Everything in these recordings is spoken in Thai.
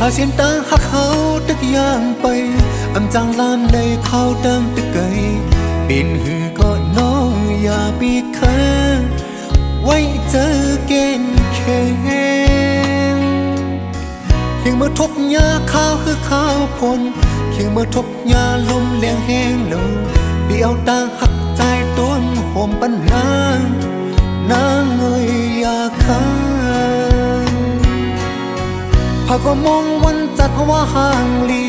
xa xiên ta hắc hao tức yang bay âm giang lam đầy khao đang tức cây bên hư có nó ya bị kháไว้เจอเกณฑ์แข็งเคียงเมื่อทบยาข้าวคือข้าวพลเคียงเมื่อทบยาลมเลี้ยงแห้งลงเดี่ยวตาหักใจต้นโหมปัญนางเงยยาค้างพาก็มองวันจัดว่าห่างลี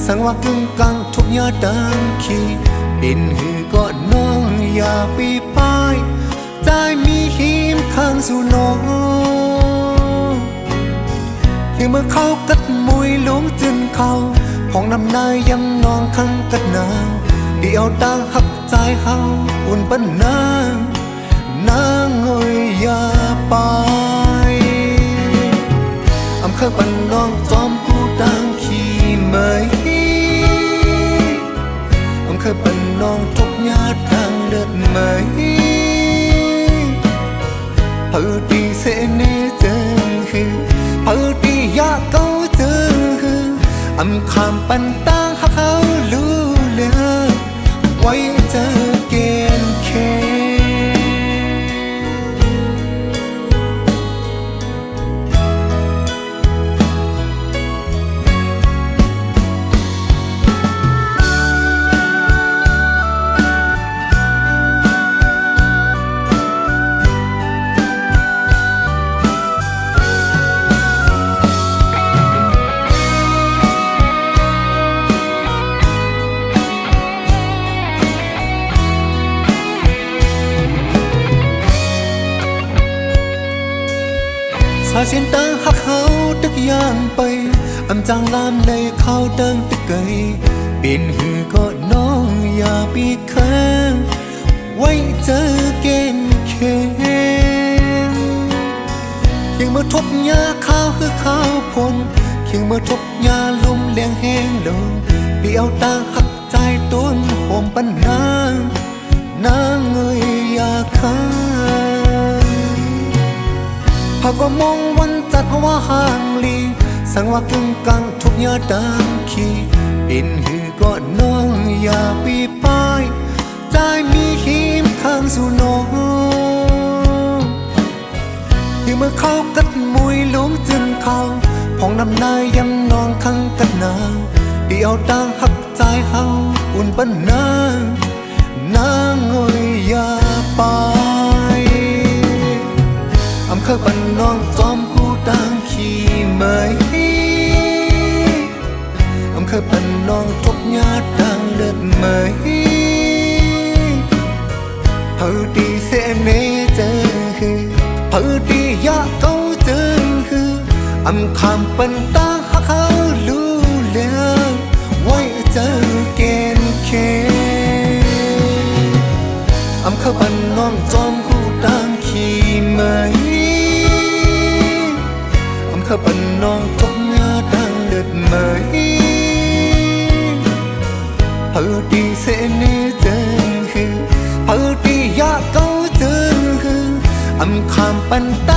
สังว่ากึ่งกลางทุกยาดังขีเป็นหือก็น้องยาปีป้ายใจมีหิมข้างสู่น้องเคียงเมื่อเขากัดมวยหลงจึงเขาห้องน้ำนายยังนองข้างกัดหนาวเดี่ยวตาหักใจเขาอุ่นปันนางเงยยาไปอำเคยปันน้องจอมผู้ดังขี่เมยอำเคยปันน้องทุกญาติทางเลือดเมยhư đi sẽ nê chân hư hư đi ya câu chân hư âm kham pan tang hắc hao lu lơ quay chờ kén khe xa xiên ta hắc hao tức yang bay âm giang lam đầy khao đang tức cây bên hư cóน้องอย่าปีข้างไว้เจอเกณฑ์แข็งเคียงเมื่อทบยาข้าวคือข้าวพลเคียงเมื่อทบยาลมเลี้ยงแห้งลงเดี่ยวตาหักใจต้นโหมปัญนางเงยยาค้างหากว่ามองวันจัดว่าห่างลีสังว่ากึ่งกลางทุกยาดังขีเป็นหือก็น้องอย่าปีป้ายใจมีหิมข้างสู่น้องที่เมื่อเขากัดมวยหลงจึงเขาห้องน้ำนายยังนองข้างกัดหนาวเดี่ยวตาหักใจเขาอุ่นปันนางเงยยาไปอำเคยปันน้องจอมผู้ดังขี่เมยอำเคยปันน้องทุกญาติดังเลือดเมยเฮาดีเสเนเจอคือเฮาดียะเก้าเจอคืออำคำปันตาหักเขารู้แล้วไว้เจอเกณฑ์เคอำเคยปันน้องจอมผู้ดังขี่เมยขบันน้องทุกงาดังเลือดเมยเฮาดีเสเนเจอคือเฮาดียะเก้าเจอคืออำคำปันตา